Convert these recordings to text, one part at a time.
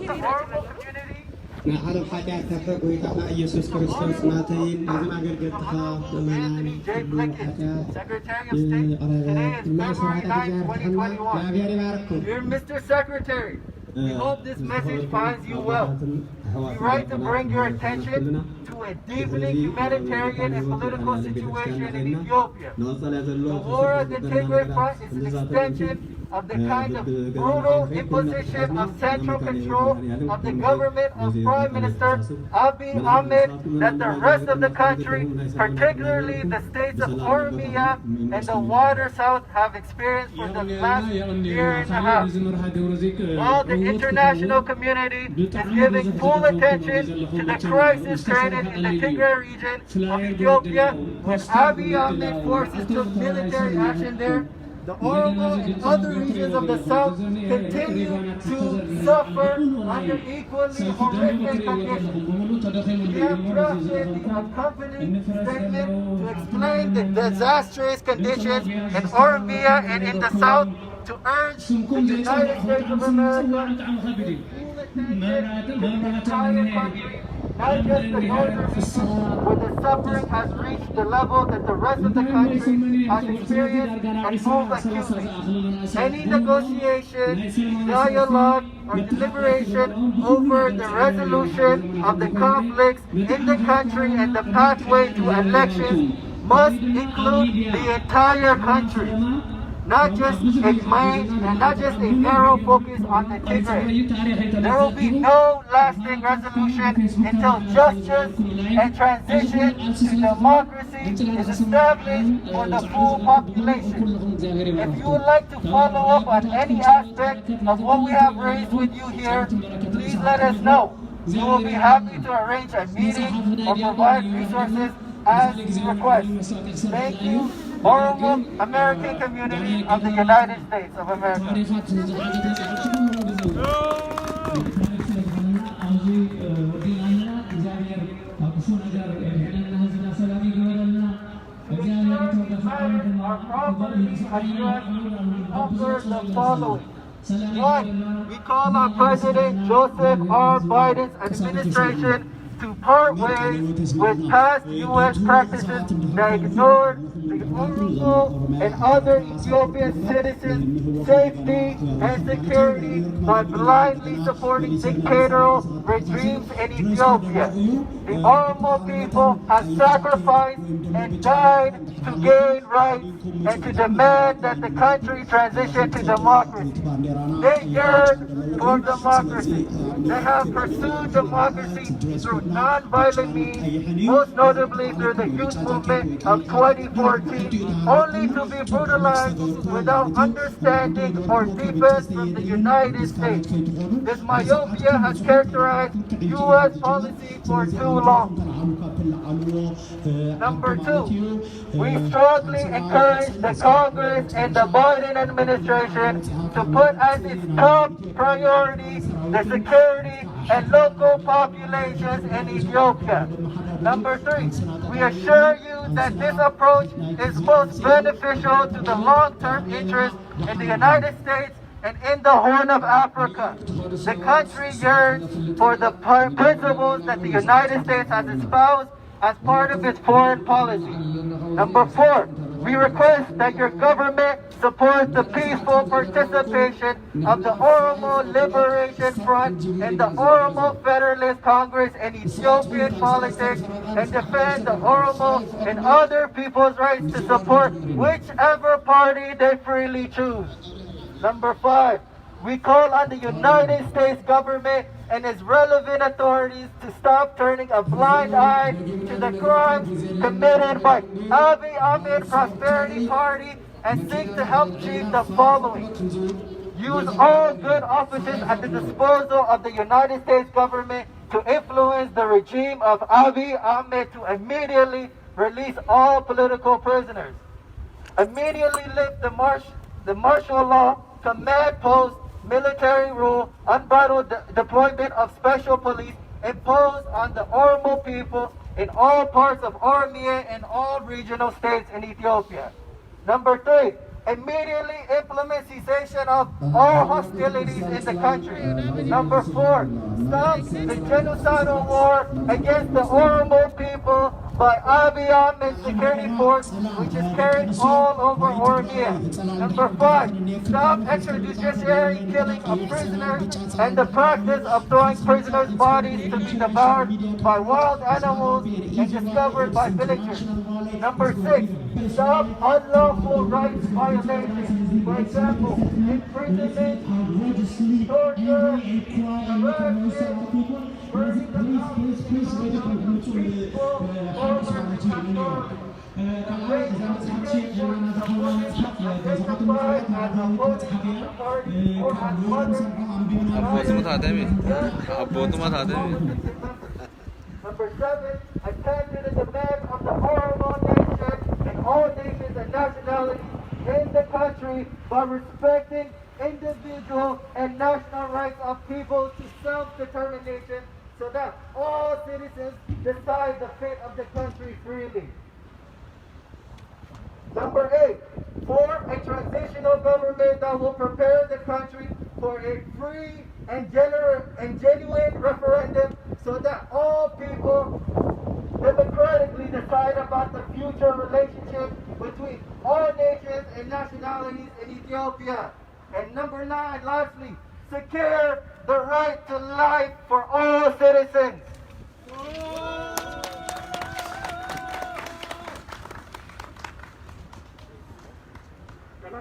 the Oromo community. نعرف حاجات تفرق ويتعنا يسوع كريستوس ناتين لازم أقرقتها بمنان كل حاجات ما سرعة تجار تحنا لا بياري باركم. Dear Mr. Secretary, we hope this message finds you well. We write to bring your attention to a deepening humanitarian and political situation in Ethiopia. The war at the Tigray front is an extension of the kind of brutal imposition of central control of the government of Prime Minister Abiy Ahmed that the rest of the country, particularly the states of Oromo and the wider south, have experienced for the last year and a half. While the international community is giving full attention to the crisis created in the Tigray region of Ethiopia, when Abiy Ahmed forces took military action there, the Oromo and other regions of the south continue to suffer under equally horrific conditions. We have drafted the accompanying statement to explain the disastrous conditions in Oromo and in the south, to urge the United States of America not just the northern region where the suffering has reached the level that the rest of the country has experienced and moved acutely. Any negotiation, dialogue, or deliberation over the resolution of the conflicts in the country and the pathway to elections must include the entire country, not just a narrow focus on the Tigray. There will be no lasting resolution until justice and transition to democracy is established for the full population. If you would like to follow up on any aspect of what we have raised with you here, please let us know. We will be happy to arrange a meeting or provide resources as you request. Thank you. Oromo American community of the United States of America. Our property offers the following. One, we call on President Joseph R. Biden's administration to part ways with past U.S. practices that ignored the Oromo and other Ethiopian citizens' safety and security by blindly supporting dictatorial regimes in Ethiopia. The Oromo people have sacrificed and died to gain rights and to demand that the country transition to democracy. They yearn for democracy. They have pursued democracy through non-violent means, most notably through the youth movement of 2014, only to be brutalized without understanding or defense from the United States. This myopia has characterized U.S. policy for too long. Number two, we strongly encourage the Congress and the Biden administration to put as its top priority the security and local populations in Ethiopia. Number three, we assure you that this approach is most beneficial to the long-term interests in the United States and in the Horn of Africa. The country yearns for the principles that the United States has espoused as part of its foreign policy. Number four, we request that your government support the peaceful participation of the Oromo Liberation Front and the Oromo Federalist Congress in Ethiopian politics and defend the Oromo and other people's rights to support whichever party they freely choose. Number five, we call on the United States government and its relevant authorities to stop turning a blind eye to the crimes committed by Abiy Ahmed Prosperity Party and seek to help achieve the following. Use all good offices at the disposal of the United States government to influence the regime of Abiy Ahmed to immediately release all political prisoners. Immediately lift the martial law, command post, military rule, unbridled deployment of special police imposed on the Oromo people in all parts of Oromo and all regional states in Ethiopia. Number three, immediately implement cessation of all hostilities in the country. Number 4, stop the genocidal war against the Oromo people by Abiy Ahmed's security force, which is carried all over Oromia. Number 5, stop extrajudiciary killing of prisoners and the practice of throwing prisoners' bodies to be devoured by wild animals and discovered by villagers. Number 6, stop unlawful rights violations. For example, imprisonment, torture, harassment, burning the houses of peaceful farmers and pastoral. Number 7, attend to the demands of the Oromo nation and all nations and nationalities in the country by respecting individual and national rights of people to self-determination so that all citizens decide the fate of the country freely. Number 8, form a transitional government that will prepare the country for a free and genuine referendum so that all people democratically decide about the future relationship between all nations and nationalities in Ethiopia. And number 9, lastly, secure the right to life for all citizens.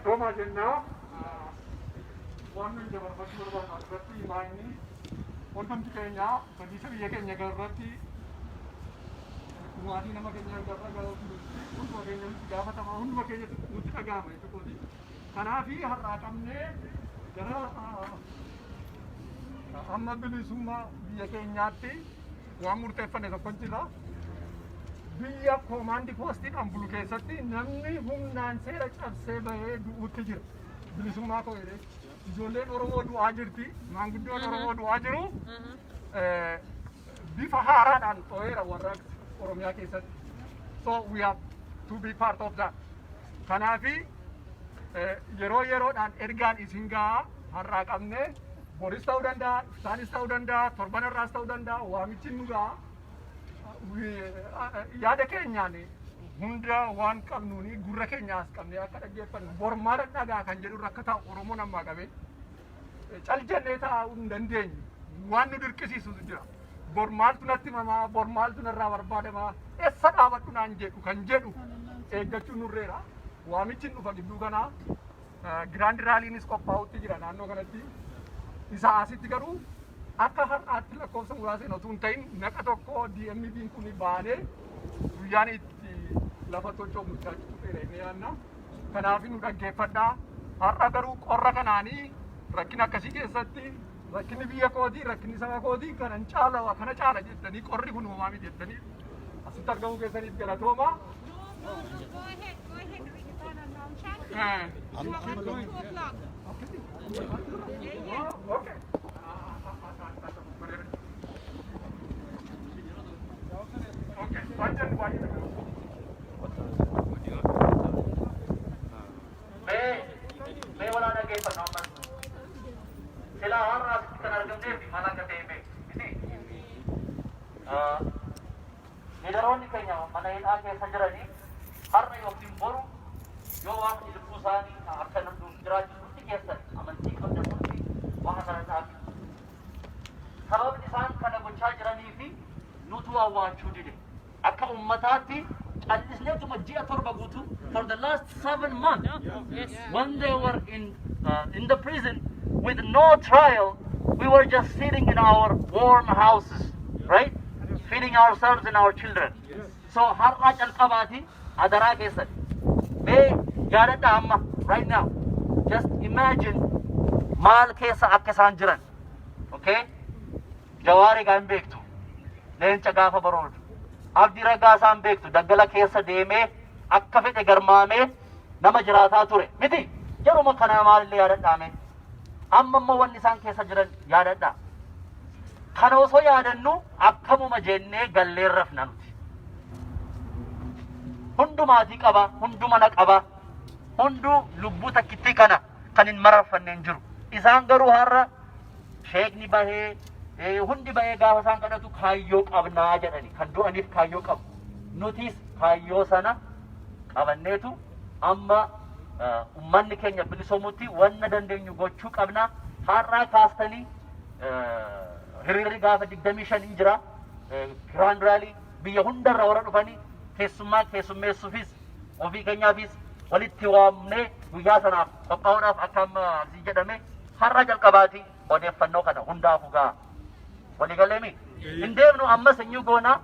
Roma jenna wanni jabar bashur ba asbati maini onam tikenya badisa biya kenya garrati muadi nama kenya garra galu un ko kenya gafa tama un ko kenya mutti agama itu kodi kana fi harra kamne jara amma bilisumma biya kenyatti wa murtefane to konjira biyya koomandi poostiin ambulu keessatti namni humnaan seera cabsee bahee du'uutti jira. Bilisummaa koo jedhee ijoolleen Oromoo du'aa jirti, maanguddoon Oromoo du'aa jiru. Bifa haaraadhaan xoo'eera warraaqsi Oromiyaa keessatti. So we have to be part of that. Kanaafi yeroo yeroodhaan ergaan isin gahaa har'aa qabne boris ta'uu danda'a, isaanis ta'uu danda'a, torban irraas ta'uu danda'a, waamichi nu gahaa. yaada keenyaan hunda waan qabnuuni gurra keenyaas qabnee akka dhaggeeffannu bormaadha dhagaa kan jedhu rakkata Oromoon ammaa qabe cal jennee taa'uu hin dandeenyu waan nu dirqisiisu jira bormaaltu natti mamaa bormaaltu narraa barbaadamaa eessa dhaabadhu naan jedhu kan jedhu eeggachuun nurreera waamichi dhufa gidduu kanaa giraand raaliinis qophaa'utti jira naannoo kanatti isa asitti garuu akka har'aatti lakkoofsa muraasaan otoo hin ta'in naqa tokko DMB'n kun baanee guyyaan itti lafa tolchoomu jiraachuu dheeree yaanna. Kanaaf nu dhaggeeffadhaa. Har'a garuu qorra kanaanii rakkina akkasii keessatti rakkinni biyya kootii rakkinni saba kootii kana caala jettanii qorri kun uumaami jettanii asitti argamuu keessaniif galatooma. Okay. May wala na kayo pag-number. Sila harap kan argamde di mana ka tebe. Ini. Nidaron ni kanya manahin ake sajarani harna yo timboru yo wang ilpusani akan nandung derajat putih kesan amanti kanda putih wahana tak. Sabab di sana kana buncha jarani fi nutua wa chudide. Akka ummatati at least let to majia torbagutu for the last 7 months. Yes. When they were in the prison with no trial, we were just sitting in our warm houses, right? Feeding ourselves and our children. Yes. So harraj al-qabati adara kesan. May yarata amma right now. Just imagine mal kesa akkesan jiran. Okay? Jawari gaan beektu. Leenca gaafa barood. Abdi ragaasaan beektu daggala keessa deemee akka fedhe garmaamee nama jiraataa ture miti jaruma kana maalillee yaadadhaame amma wanni isaan keessa jiran yaadadhaa kana osoo yaadannu akkamuma jennee galleen rafna nuti hundumaatii qaba hunduma na qaba hunduu lubbuu takkitti kana kan hin mararfanneen jiru. Isaan garuu har'a sheekni bahee hundi bahee gaafa isaan kadhatu kaayyoo qabnaa jedhani kan du'aniif kaayyoo qabu. Nutis kaayyoo sana qabanneetu amma ummanni keenya bilisoomutti wanna dandeenyu gochuu qabna. Har'aa kaastanii hiriirri gaafa 25 jira. Grand rally biyya hundarra warra dhufanii keessummeessuufis ofii keenyaafis walitti waamnee guyyaa sanaaf qophaa'uudhaaf akka amma asii jedhame har'a jalqabaati odeeffannoo kana hundaafuu gaa waliigaleemi hin deemnu ammas eenyu goonaa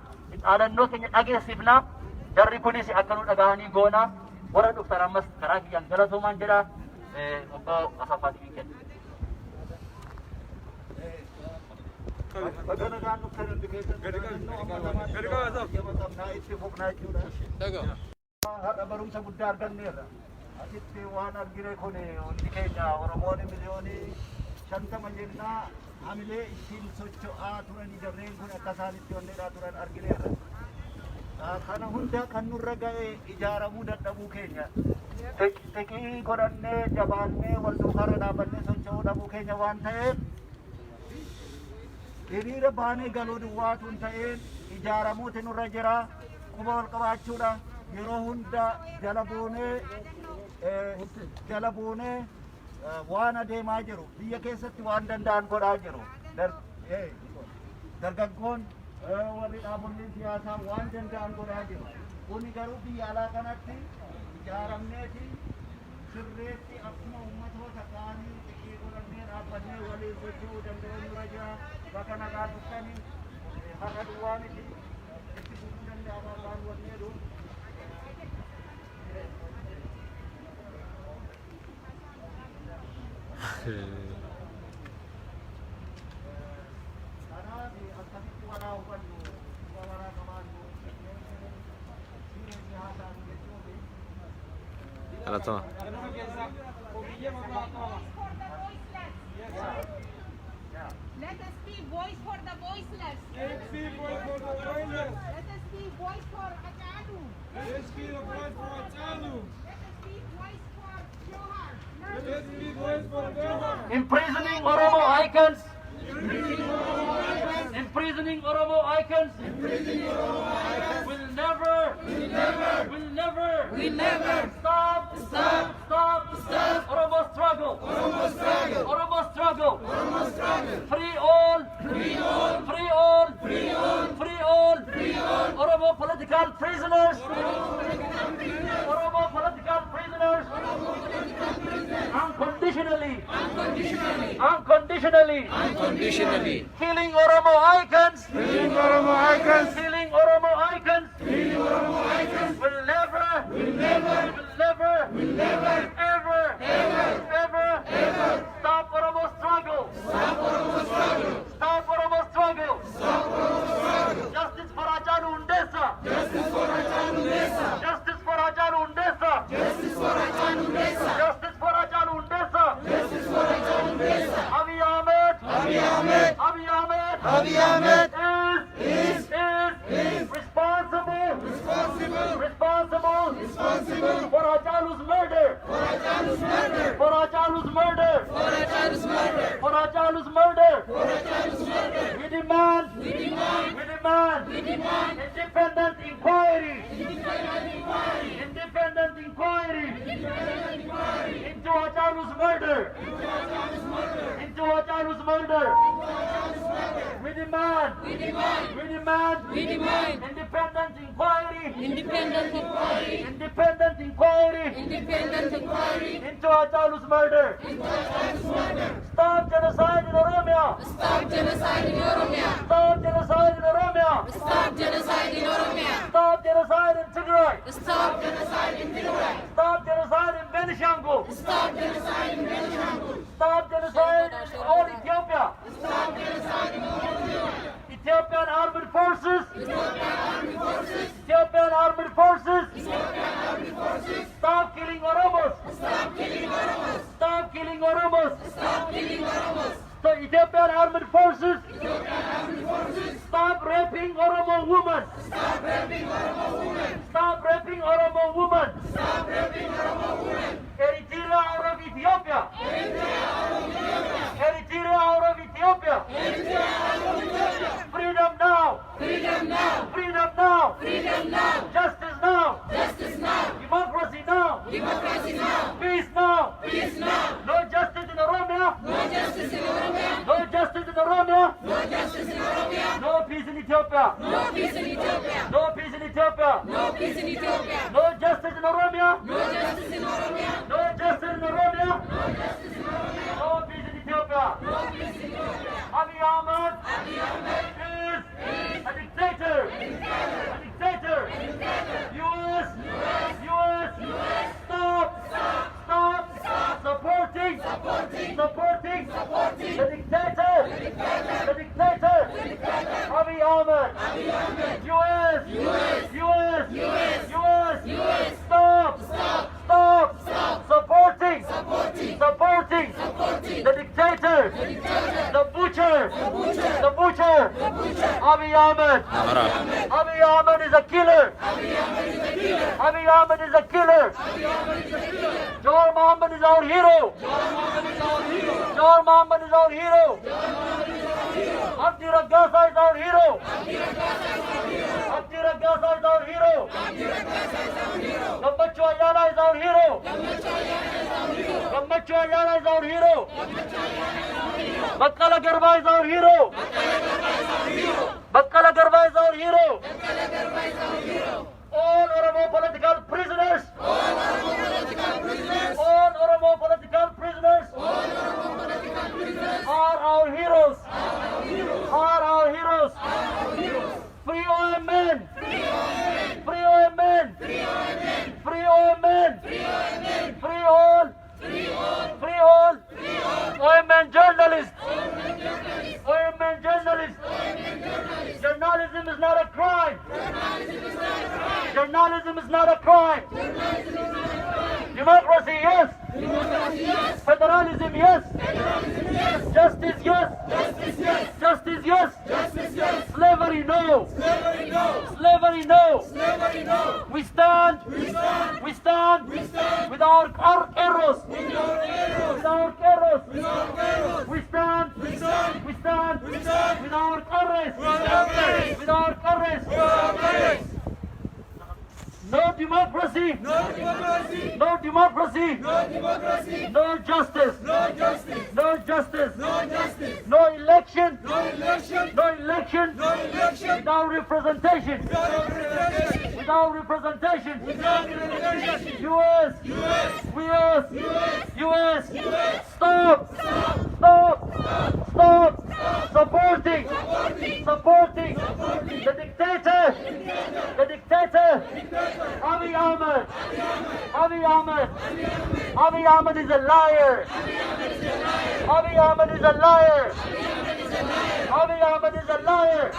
dhaadannoo keenya dhageessifnaa jarri kunis akka nu dhagahanii goonaa warra dhuftan ammas karaa kiyyaan galatoomaan jedha obbo Asaffaatii kenna. Haadha barumsa guddaa arganneerra. Asitti waan argine kun hundi keenya Oromoon miliyoonii 50 jennaa hamilee ittiin socho'aa turanii jarreen kun akka isaan itti onneedhaa turan argineerra. Kana hunda kan nurra ga'e ijaaramuu dadhabuu keenya. Xiqqii godhannee jabaannee wal duukaarra dhaabannee socho'uu dhabuu keenya waan ta'eef hiriira baanee galuu duwwaatu hin ta'een ijaaramuuti nurra jira. Quba wal qabaachuudha. Yeroo hunda jala buunee waan adeemaa jiru biyya keessatti waan danda'an godhaa jiru. Dargaggoon warri dhaabonni siyaasaa waan danda'an godhaa jiru. Kuni garuu biyya alaa kanatti ijaaramneeti sirreetti akkuma uummatoota kaanii xiqqii godhannee dhaabbannee waliin socho'uu danda'u nurra jira. Bakka nagaa dhuftanii har'a duwwaa miti itti fufuu danda'amaa waan wanni jedhu. Let us be voice for the voiceless. Let us be voice for Achalu. Let us be voice for Achalu. Let us be voice for Johar. Let us be voice for Johar. Imprisoning Oromo icons. Imprisoning Oromo icons. Will never stop Oromo struggle. Free all Oromo political prisoners. Unconditionally. Killing Oromo icons. Will never ever stop Oromo struggle. Justice for Achalu Undesa. Abiy Ahmed is responsible for Achalu's murder. We demand independent inquiry into Achalu's murder. We demand independent inquiry into Achalu's murder. Stop genocide in Oromia. Stop genocide in Tigray. Stop genocide in Benishangul. Stop genocide in all Ethiopia. Ethiopian armed forces. Stop killing Oromos. So Ethiopian armed forces. Stop raping Oromo women. Stop raping Oromo women. Oromia? No peace in Ethiopia. No peace in Ethiopia. No peace in Ethiopia. No peace in Ethiopia. No justice in Oromia. No justice in Oromia. No justice in Oromia. No peace in Ethiopia. Abiy Ahmed is a dictator. A dictator. US, stop supporting the dictator. The dictator. Abiy Ahmed. US, stop supporting the dictator. The butcher. Abiy Ahmed. Abiy Ahmed is a killer. Abiy Ahmed is a killer. Jawar Mohammed is our hero. Jawar Mohammed is our hero. Abdi Ragasa is our hero. Abdi Ragasa is our hero. Gambachu Ayala is our hero. Gambachu Ayala is our hero. Bakkala Garba is our hero. Bakkala Garba is our hero. All Oromo political prisoners. All Oromo political prisoners are our heroes. Are our heroes. Free OMN. Free OMN. Free OMN. Free all OMN journalists. OMN journalists. Journalism is not a crime. Journalism is not a crime. Democracy, yes. Federalism, yes. Justice, yes. Justice, yes. Slavery, no. Slavery, no. We stand with our arrows. With our arrows. We stand with our courage. With our courage. No democracy. No democracy. No justice. No election. Without representation. Without representation. US. Stop supporting the dictator. Abiy Ahmed is a liar. Abiy Ahmed is a liar. Abiy Ahmed is a liar.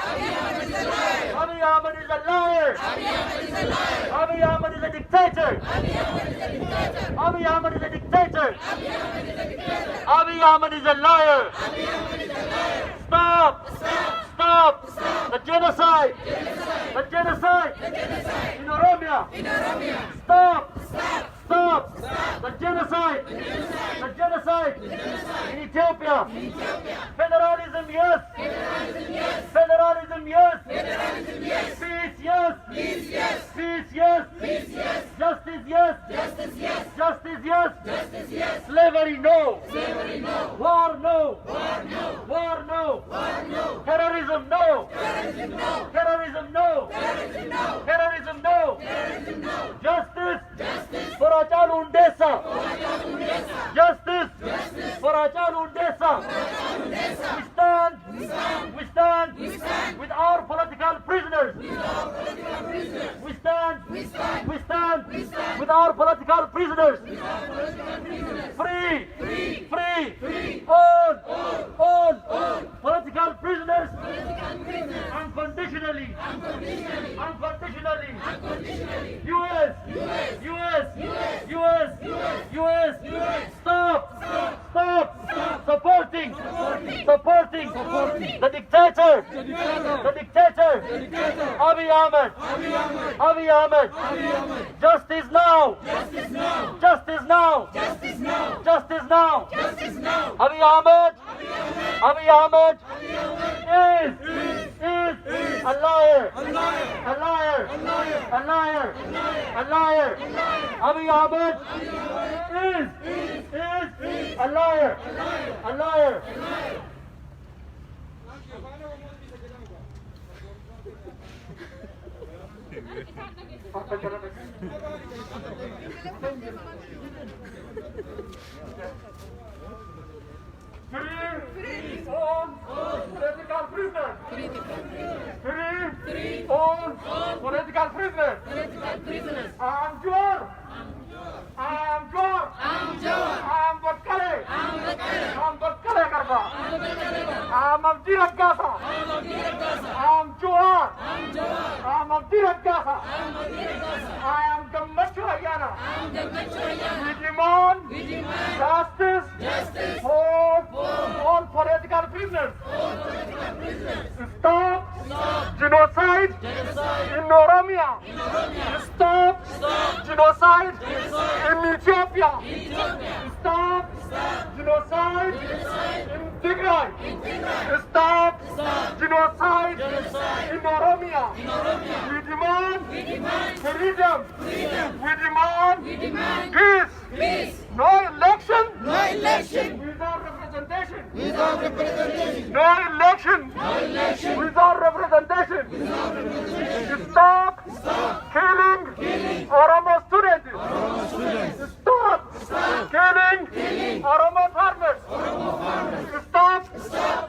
Abiy Ahmed is a liar. Abiy Ahmed is a dictator. Abiy Ahmed is a dictator. Abiy Ahmed is a liar. Stop the genocide. The genocide in Oromia. Stop the genocide. The genocide in Ethiopia. Federalism, yes. Federalism, yes. Peace, yes. Peace, yes. Justice, yes. Justice, yes. Slavery, no. War, no. Terrorism, no. Terrorism, no. Justice for Hachalu Hundessa. Justice for Hachalu Hundessa. We stand with our political prisoners. We stand with our political prisoners. Free all political prisoners unconditionally. US, stop supporting the dictator. Abiy Ahmed. Justice now. Abiy Ahmed is a liar. Abiy Ahmed is a liar. Free all political prisoners. Free all political prisoners. I'm Jor. I'm Batkale. Karba. I'm Abdirat Gaza. I'm Johar. I'm Abdirat Gaza. I am the Machurayana. We demand justice for all political prisoners. Stop genocide in Oromia. Stop genocide in Ethiopia. Stop genocide in Tigray. Stop genocide in Oromia. We demand freedom. We demand peace. No election without representation. No election without representation. Stop killing Oromo students. Stop killing Oromo farmers. Stop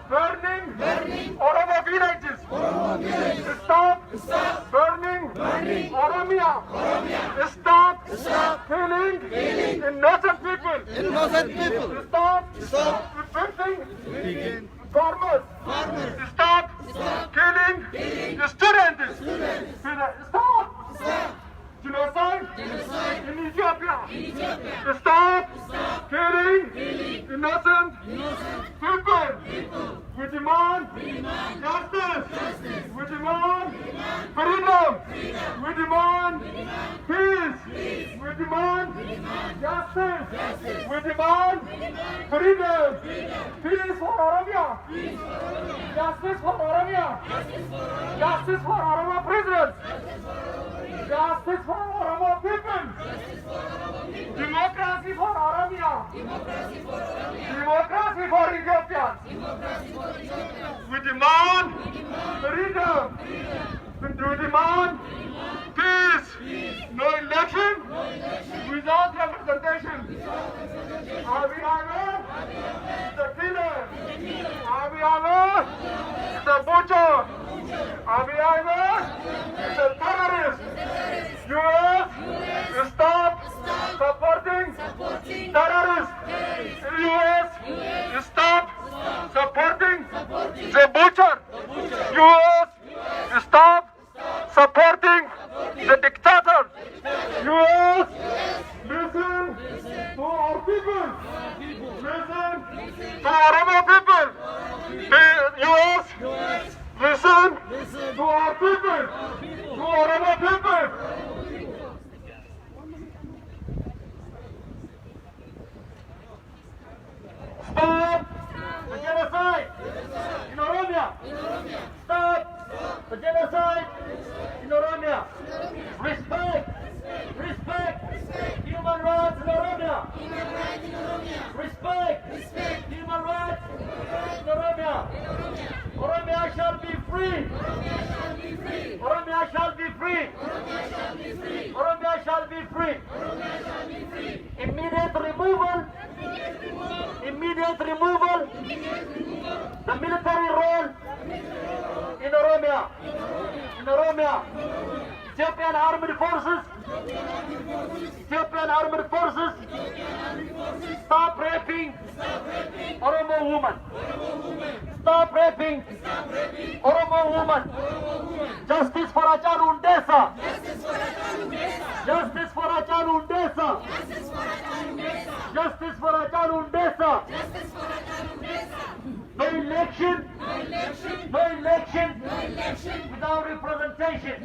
burning Oromo villages. Stop burning Oromia. Stop killing innocent people. Stop defending farmers. Stop killing the students. Stop genocide in Ethiopia. Stop killing innocent people. We demand justice. We demand freedom. We demand peace. We demand justice. We demand freedom. Peace for Oromia. Justice for Oromia. Justice for Oromo prisoners. Justice for Oromo people. Democracy for Oromia. Democracy for Ethiopians. We demand freedom. We demand peace. No election without representation. Abiy Ahmed, the killer. Abiy Ahmed, the butcher. Abiy Ahmed, the terrorist. US, stop supporting terrorists. US, stop supporting the butcher. US, stop supporting the dictator. US, listen to our people. Listen to Oromo people. US, listen to our people. To Oromo people. Stop the genocide in Oromia. Stop the genocide in Oromia. Respect human rights in Oromia. Respect human rights in Oromia. Oromia shall be free. Oromia shall be free. Oromia shall be free. Immediate removal. The military role in Oromia. Ethiopian armed forces. Stop raping Oromo women. Stop raping Oromo women. Justice for Hachalu Hundessa. Justice for Hachalu Hundessa. Justice for Hachalu Hundessa. No election without representation.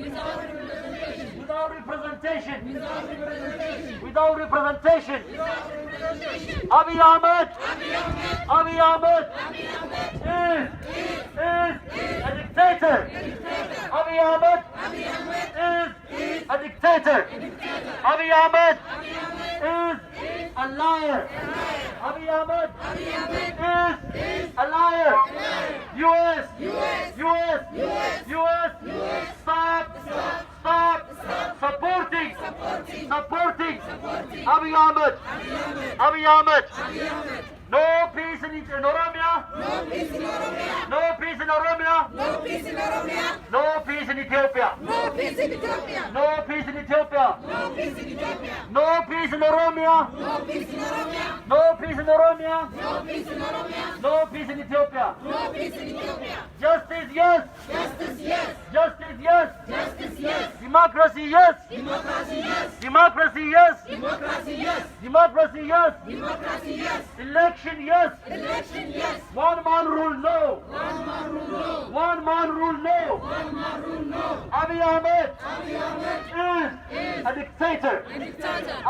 Abiy Ahmed is a dictator. Abiy Ahmed is a dictator. Abiy Ahmed is a liar. Abiy Ahmed is a liar. US, stop supporting Abiy Ahmed. No peace in Oromia. No peace in Oromia. No peace in Ethiopia. No peace in Ethiopia. No peace in Ethiopia. No peace in Oromia. No peace in Oromia. No peace in Ethiopia. Justice yes. Justice yes. Democracy yes. Democracy yes. Democracy yes. Election yes. One man rule no. One man rule no. Abiy Ahmed is a dictator.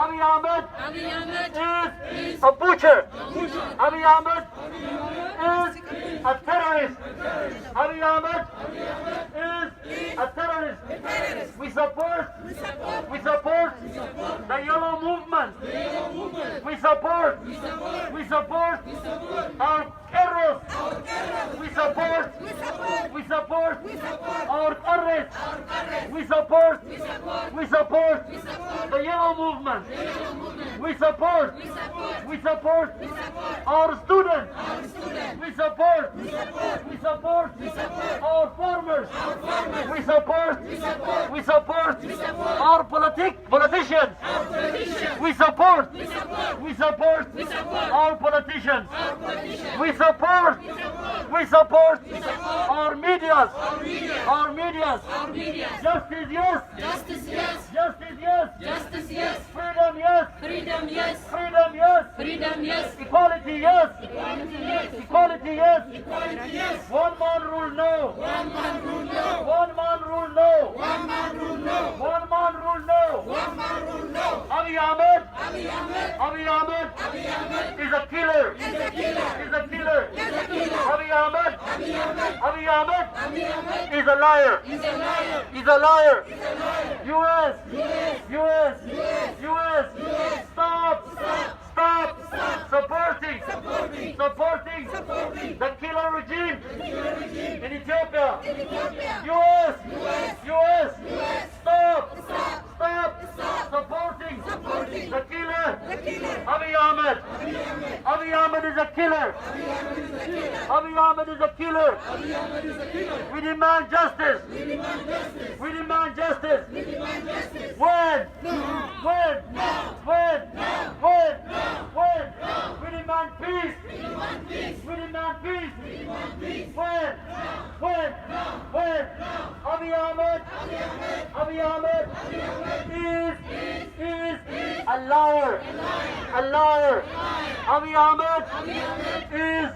Abiy Ahmed is a butcher. Abiy Ahmed is a terrorist. Abiy Ahmed is a terrorist. We support the yellow movement. We support our terrorists. We support our terrorists. We support the yellow movement. We support our students. We support our farmers. We support our politicians. We support our politicians. We support our medias. Justice yes. Freedom yes. Equality yes. One man rule no. Abiy Ahmed is a killer. Abiy Ahmed is a liar. US, stop supporting the killer regime in Ethiopia. US, stop supporting the killer. Abiy Ahmed is a killer. We demand justice. When? We demand peace. When? Abiy Ahmed is a liar. Abiy Ahmed is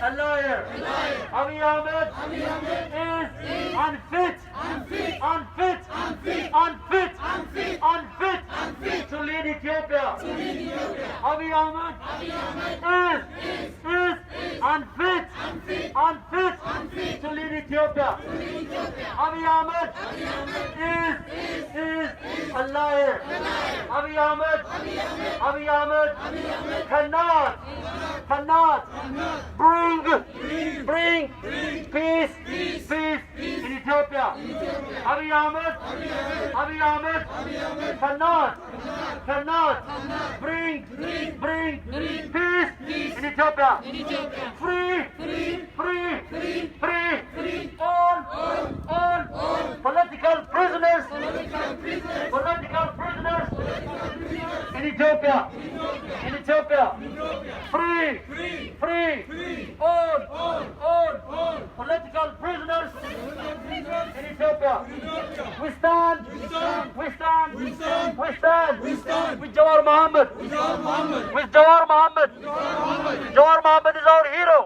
a liar. Abiy Ahmed is unfit to lead Ethiopia. Abiy Ahmed is unfit to lead Ethiopia. Abiy Ahmed is a liar. Abiy Ahmed cannot bring peace in Ethiopia. Abiy Ahmed cannot bring peace in Ethiopia. Free all political prisoners in Ethiopia. Free all political prisoners in Ethiopia. We stand with Jawar Mohammed. Jawar Mohammed is our hero.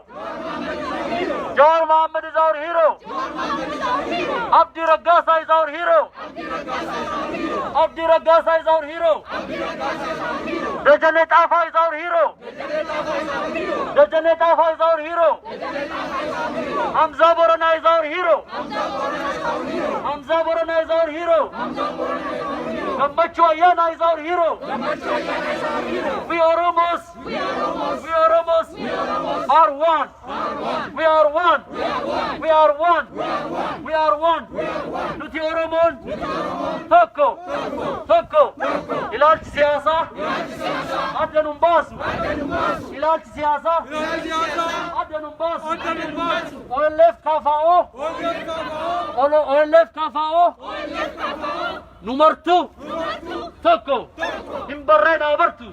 Abdi Ragasa is our hero. Dejanet Afa is our hero. Hamza Borana is our hero. Gammachu Ayana is our hero. We Oromos are one. We are one. We are one. We are one. Nuti Oromon. Tokko. İlaç siyasa. Adyanun basu. İlaç siyasa. Adyanun basu. Oylef kafao. Oylef kafao. Number 2. Tokko. Himbarrena abartu.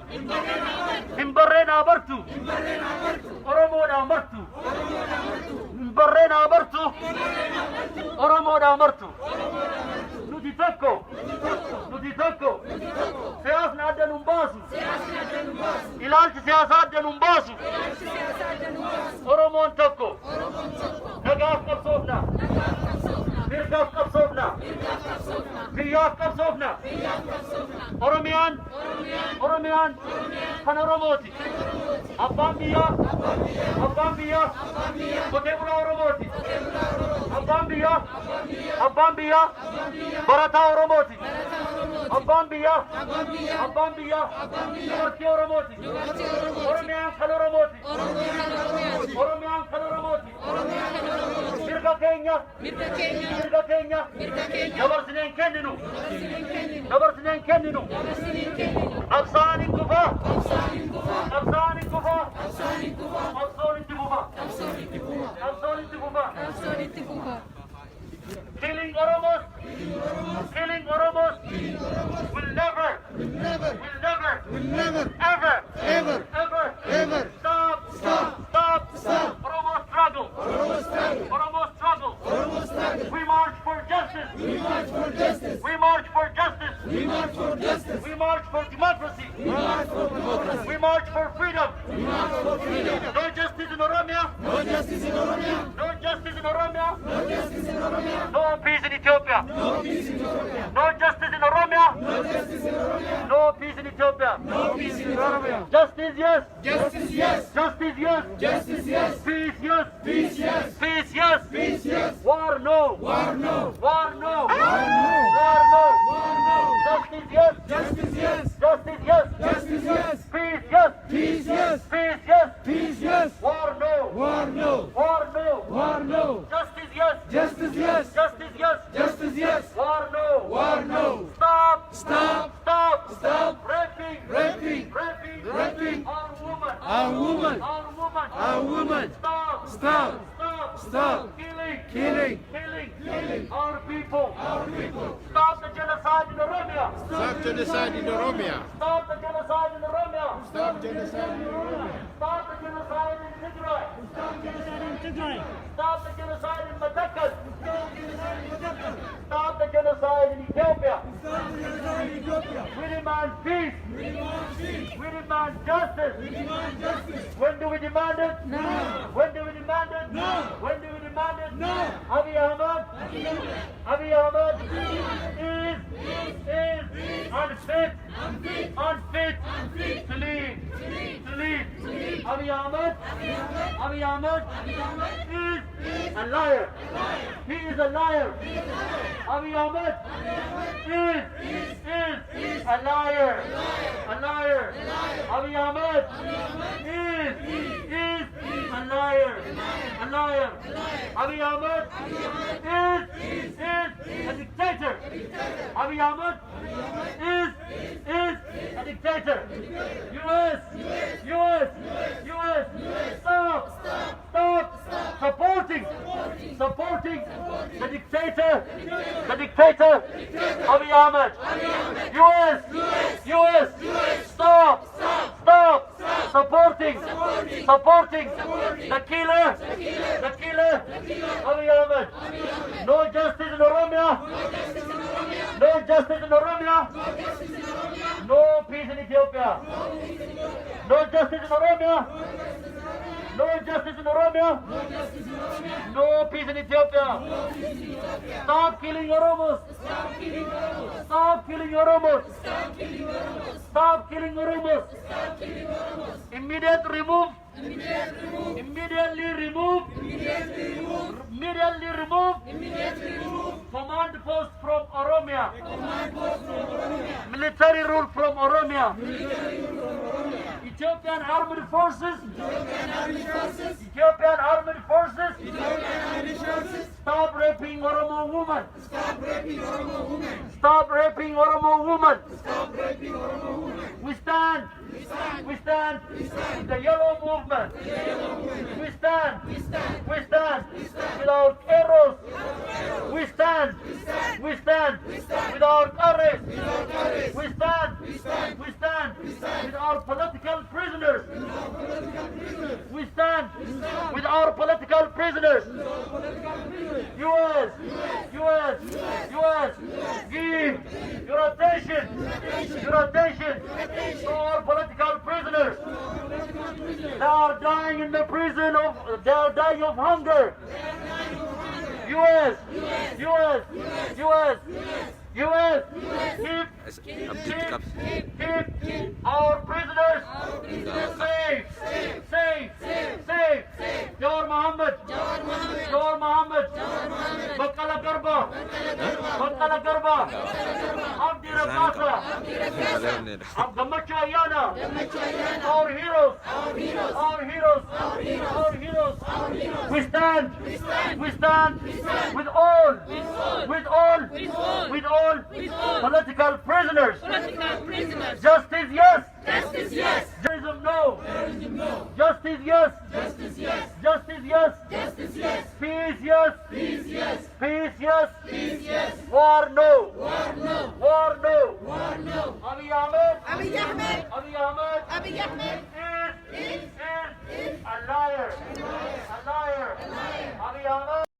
Oromo na abartu. Himbarrena abartu. Oromo na abartu. Nuti tokko. Siyas na adyanun basu. İlaç siyasa adyanun basu. Oromon tokko. Nagaf kapsofna. Birgaf kapsofna. Biyaf kapsofna. Oromiyan kan Oromoti. Abbaan biyya qotee bulaa Oromoti. Abbaan biyya barataa Oromoti. Abbaan biyya dubartii Oromoti. Oromiyaan kan Oromoti. Mirga keenya dabarsineen kenninu. Qabsaan hin kufaa. Killing Oromos will never ever stop Oromo struggle. We march for justice. We march for democracy. We march for freedom. No justice in Oromia. No peace in Ethiopia. No justice in Oromia. No peace in Ethiopia. Justice yes. Peace yes. War no. Justice yes. Peace yes. War no. Justice yes. War no. Stop. Raping our woman. Stop. Killing our people. Stop the genocide in Oromia. Stop the genocide in Tigray. Stop the genocide in Tigray. Stop the genocide in Madagascar. Stop the genocide in Ethiopia. We demand peace. We demand justice. When do we demand it? Now. When do we demand it? Now. When do we demand it? Now. Abiy Ahmed is unfit to lead. Abiy Ahmed is a liar. He is a liar. Abiy Ahmed is a liar. Abiy Ahmed is a liar. Abiy Ahmed is a dictator. Abiy Ahmed is a dictator. US, stop supporting the dictator Abiy Ahmed. US, stop supporting the killer Abiy Ahmed. No justice in Oromia. No peace in Ethiopia. No justice in Oromia. No peace in Ethiopia. Stop killing Oromos. Immediately remove Command post from Oromia. Military rule from Oromia. Ethiopian Armed Forces. Ethiopian Armed Forces. Stop raping Oromo women. Stop raping Oromo women. We stand. We stand with the yellow movement. We stand without arrows. We stand without arrests. We stand with our political prisoners. We stand with our political prisoners. US, give your attention to our political prisoners. They are dying in the prison they are dying of hunger. US, keep our prisoners safe. Jawar Mohammed, Bakala Garba, Abdi Rabbasa, Abdamacha Ayana, our heroes. We stand with all political prisoners. Justice, yes. Terrorism, no. Justice, yes. Peace, yes. War, no. Abiy Ahmed is a liar. Abiy Ahmed.